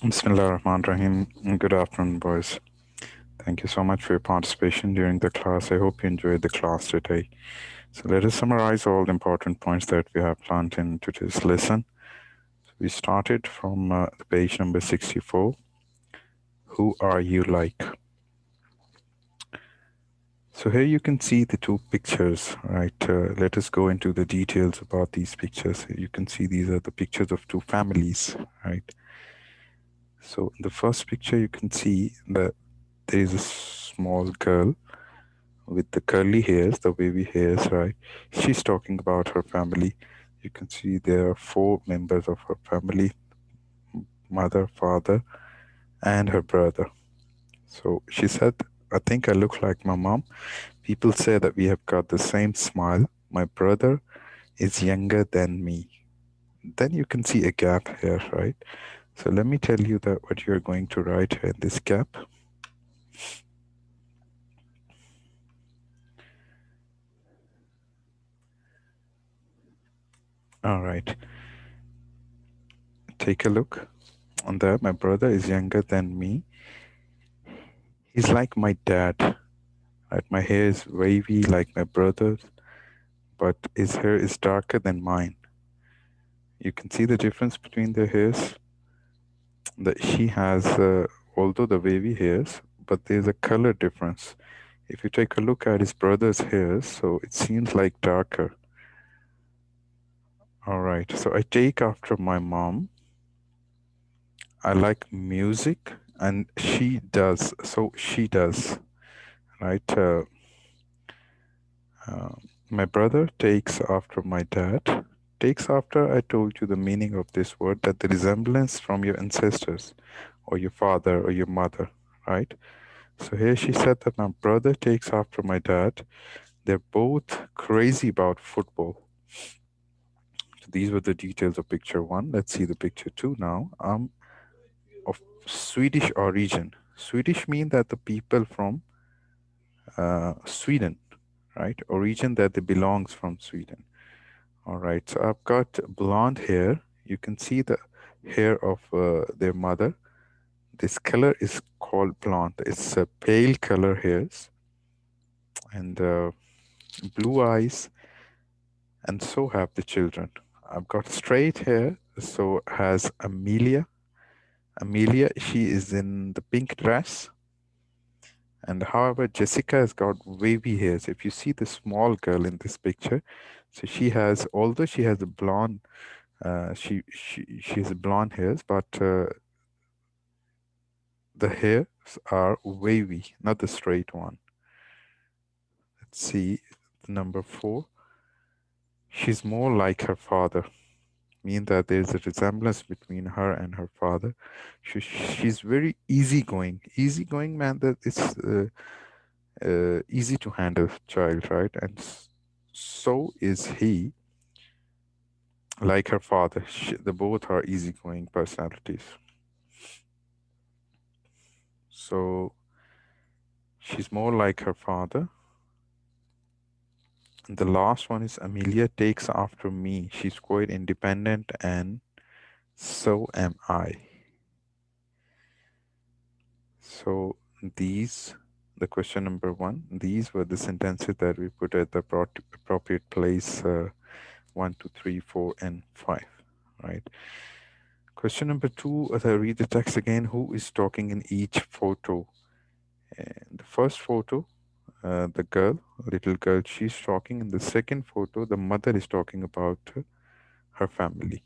Bismillah Rahman Rahim. Good afternoon, boys. Thank you so much for your participation during the class. I hope you enjoyed the class today. So, let us summarize all the important points that we have learned in today's lesson. We started from the page number 64. Who are you like? So, here you can see the two pictures, right? Let us go into the details about these pictures. You can see these are the pictures of two families, right? So, in the first picture, you can see that there is a small girl with the curly hairs, the wavy hairs, right? She's talking about her family. You can see there are four members of her family: mother, father, and her brother. So she said, I think I look like my mom. People say that we have got the same smile. My brother is younger than me. Then you can see a gap here, right? So let me tell you that what you're going to write here in this gap. All right, take a look on that. My brother is younger than me. He's like my dad. Right? My hair is wavy like my brother's, but his hair is darker than mine. You can see the difference between their hairs. That she has, although the wavy hairs, but there's a color difference. If you take a look at his brother's hairs, so it seems like darker. All right, so I take after my mom. I like music, and she does. So she does, right? Uh, my brother takes after my dad. Takes after, I told you the meaning of this word, that the resemblance from your ancestors or your father or your mother, right? So here she said that my brother takes after my dad. They're both crazy about football. So these were the details of picture one. Let's see the picture two now. Of Swedish origin. Swedish mean that the people from Sweden, right? Origin that they belongs from Sweden. All right, so I've got blonde hair. You can see the hair of their mother. This color is called blonde. It's a pale color hairs and blue eyes, and so have the children. I've got straight hair, so has Amelia. Amelia, she is in the pink dress. And however, Jessica has got wavy hairs. If you see the small girl in this picture, so she has, although she has a blonde she has blonde hairs, but the hairs are wavy, not the straight one. Let's see the number four. She's more like her father, meaning that there's a resemblance between her and her father. She's very easygoing. Easygoing, man, that it's easy to handle child, right? And so is he, like her father. They both are easygoing personalities. So she's more like her father. And the last one is Amelia takes after me. She's quite independent, and so am I. So these, the question number one, these were the sentences that we put at the appropriate place, one, two, three, four, and five, right? Question number two, as I read the text again, who is talking in each photo? And the first photo, the girl, little girl, she's talking. In the second photo, the mother is talking about her family.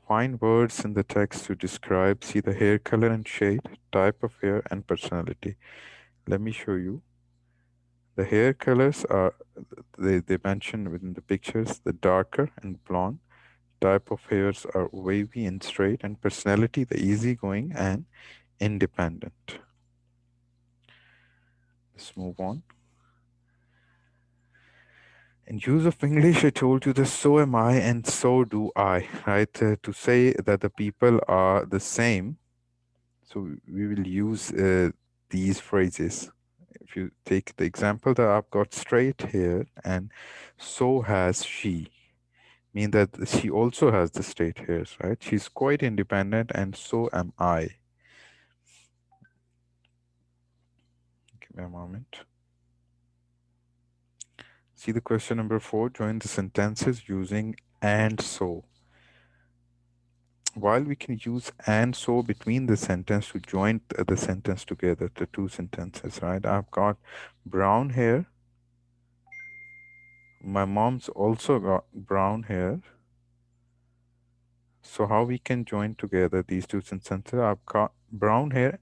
Find words in the text to describe, see the hair color and shade, type of hair, and personality. Let me show you. The hair colors are, they mention within the pictures, the darker and blonde. Type of hairs are wavy and straight, and personality, the easygoing and independent. Let's move on. In use of English, I told you this, so am I and so do I, right? To say that the people are the same, so we will use these phrases. If you take the example that I've got straight here, and so has she. mean that she also has the straight hairs, right? She's quite independent, and so am I. Give me a moment. See the question number 4. Join the sentences using and so. While we can use and so between the sentence to join the sentence together, the two sentences, right? I've got brown hair. My mom's also got brown hair. So how we can join together these two sentences? I've got brown hair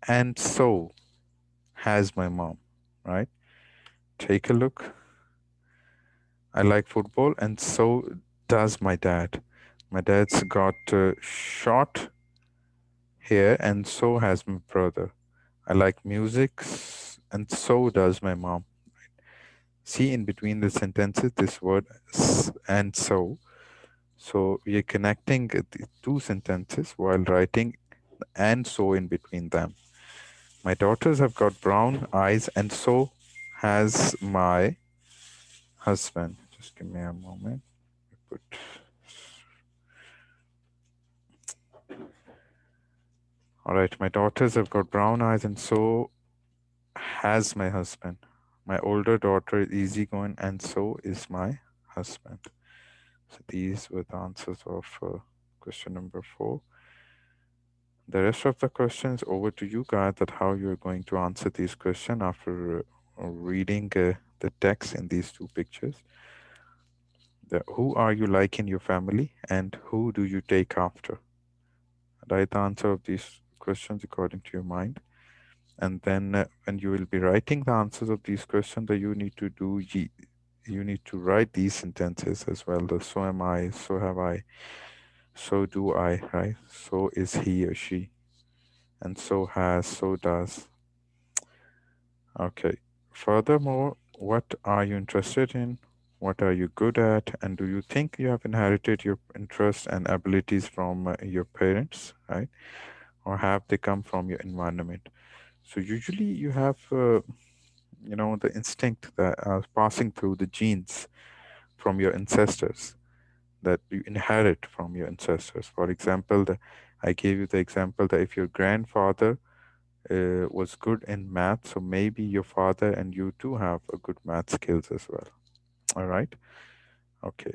and so has my mom, right? Take a look. I like football and so does my dad. My dad's got short hair and so has my brother. I like music and so does my mom. See in between the sentences this word and so. So we are connecting the two sentences while writing and so in between them. My daughters have got brown eyes, and so has my husband. Just give me a moment. Put, all right, my daughters have got brown eyes, and so has my husband. My older daughter is easygoing, and so is my husband. So these were the answers of question number 4. The rest of the questions over to you guys that how you're going to answer these questions after reading the text in these two pictures. Who are you like in your family and who do you take after? Write the answer of these questions according to your mind. And then when you will be writing the answers of these questions, that you need to you need to write these sentences as well. The so am I, so have I, so do I, right? So is he or she, and so has, so does. Okay. Furthermore, what are you interested in? What are you good at? And do you think you have inherited your interests and abilities from your parents, right? Or have they come from your environment? So usually you have, the instinct that passing through the genes from your ancestors that you inherit from your ancestors. For example, I gave you the example that if your grandfather was good in math, so maybe your father and you too have a good math skills as well. All right. Okay.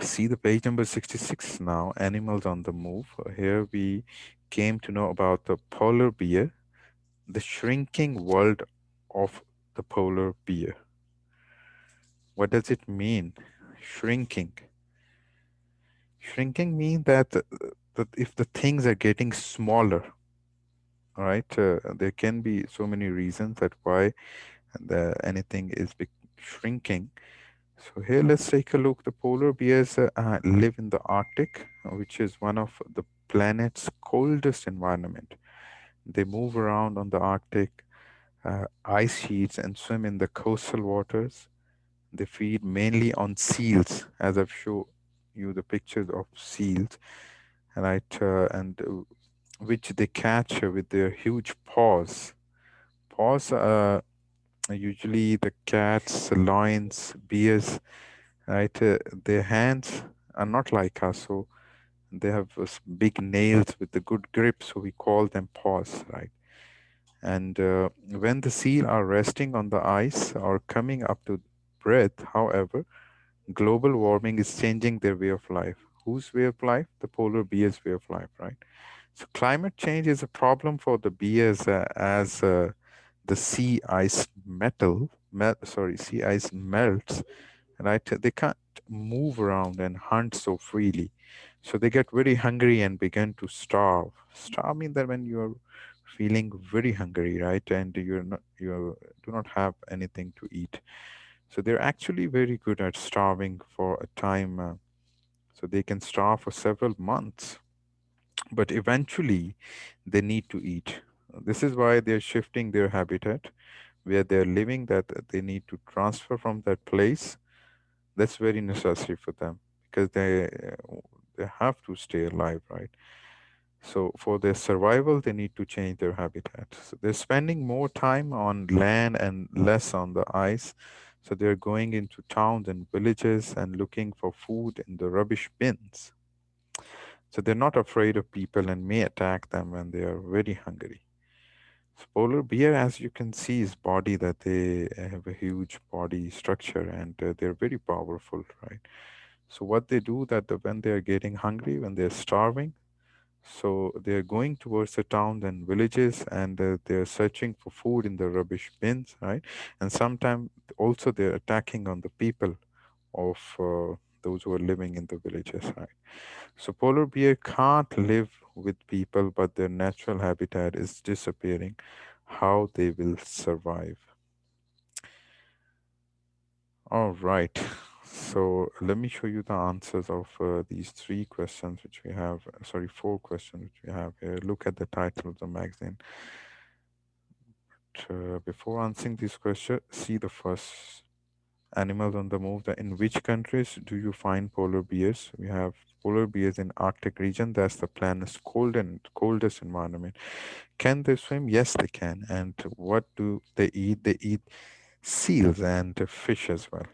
See the page number 66 now, animals on the move. Here we came to know about the polar bear, the shrinking world of the polar bear. What does it mean? Shrinking. Shrinking means that if the things are getting smaller, all right, there can be so many reasons that why anything is shrinking. So here, let's take a look. The polar bears live in the Arctic, which is one of the planet's coldest environment. They move around on the Arctic ice sheets and swim in the coastal waters. They feed mainly on seals, as I've shown you the pictures of seals, right? And which they catch with their huge paws. Paws, usually the cats, lions, bears, right? Their hands are not like us, so they have big nails with the good grip, so we call them paws, right? And when the seal are resting on the ice or coming up to breath, however, global warming is changing their way of life. Whose way of life? The polar bear's way of life, right? So climate change is a problem for the bears as the sea ice melts, right? They can't move around and hunt so freely. So they get very hungry and begin to starve. Starve means that when you're feeling very hungry, right? And you do not have anything to eat. So they're actually very good at starving for a time. So they can starve for several months, but eventually they need to eat. This is why they're shifting their habitat where they're living, that they need to transfer from that place. That's very necessary for them because they have to stay alive, right? So for their survival, they need to change their habitat. So they're spending more time on land and less on the ice. So they're going into towns and villages and looking for food in the rubbish bins. So they're not afraid of people and may attack them when they are very hungry. So polar bear, as you can see, is body that they have a huge body structure and they're very powerful, right? So what they do that when they are getting hungry, when they're starving, so they're going towards the towns and villages and they're searching for food in the rubbish bins, right? And sometimes also they're attacking on the people of those who are living in the villages, right? So polar bear can't live with people, but their natural habitat is disappearing. How they will survive? All right. So let me show you the answers of these three questions which we have. Sorry, four questions which we have here. Look at the title of the magazine. Before answering this question, see the first animals on the move. In which countries do you find polar bears? We have polar bears in Arctic region. That's the planet's coldest environment. Can they swim? Yes, they can. And what do they eat? They eat seals and fish as well.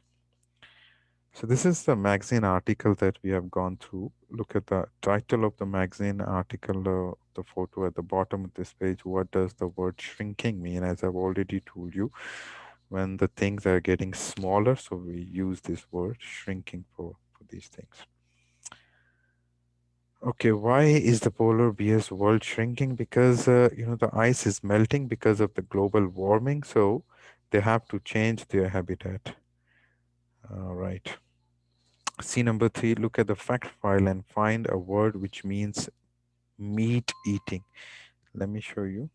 So this is the magazine article that we have gone through. Look at the title of the magazine article, the photo at the bottom of this page. What does the word shrinking mean? As I've already told you, when the things are getting smaller, so we use this word shrinking for these things. Okay, why is the polar bear's world shrinking? Because the ice is melting because of the global warming, so they have to change their habitat. All right. See number three, look at the fact file and find a word which means meat eating. Let me show you.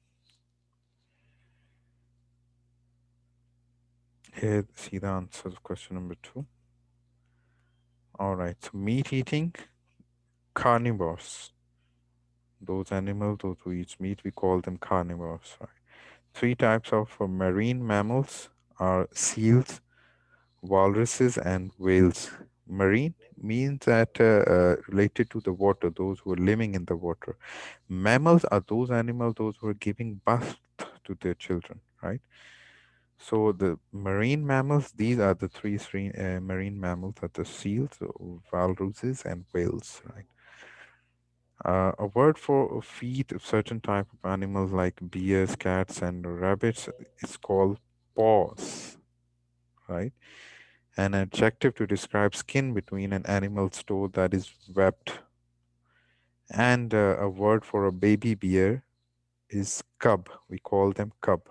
Here, see the answer of question number two. All right, so meat eating, carnivores. Those animals, those who eat meat, we call them carnivores. Right? Three types of marine mammals are seals, walruses, and whales. Marine means that related to the water, those who are living in the water. Mammals are those animals, those who are giving birth to their children, right? So the marine mammals, these are the three marine mammals, are the seals, walruses, and whales, right? A word for feed of certain type of animals like bears, cats, and rabbits is called paws, right? An adjective to describe skin between an animal's toe that is webbed. And a word for a baby bear is cub. We call them cub.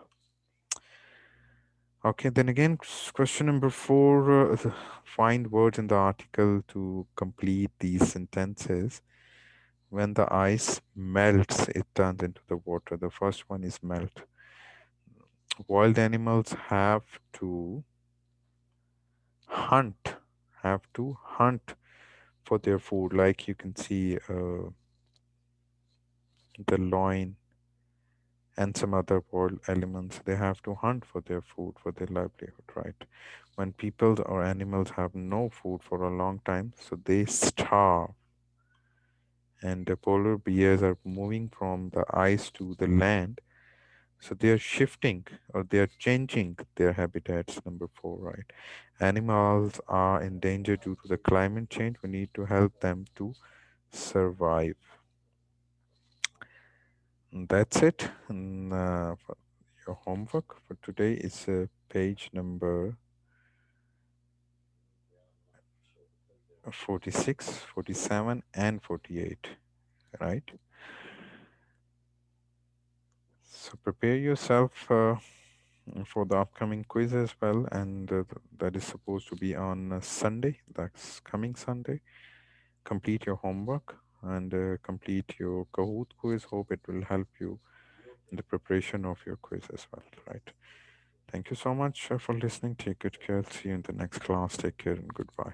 Okay, then again, question number four, find words in the article to complete these sentences. When the ice melts, it turns into the water. The first one is melt. Wild animals hunt, have to hunt for their food. Like you can see the loin and some other wild elements, they have to hunt for their food, for their livelihood, right? When people or animals have no food for a long time, so they starve. And the polar bears are moving from the ice to the land. So they are shifting or they are changing their habitats, number four, right? Animals are in danger due to the climate change. We need to help them to survive. And that's it. And, for your homework for today is page number 46, 47, and 48, right? So prepare yourself for the upcoming quiz as well, and that is supposed to be on Sunday. That's coming Sunday. Complete your homework and complete your Kahoot quiz. Hope it will help you in the preparation of your quiz as well, right? Thank you so much for listening. Take good care. See you in the next class. Take care and goodbye.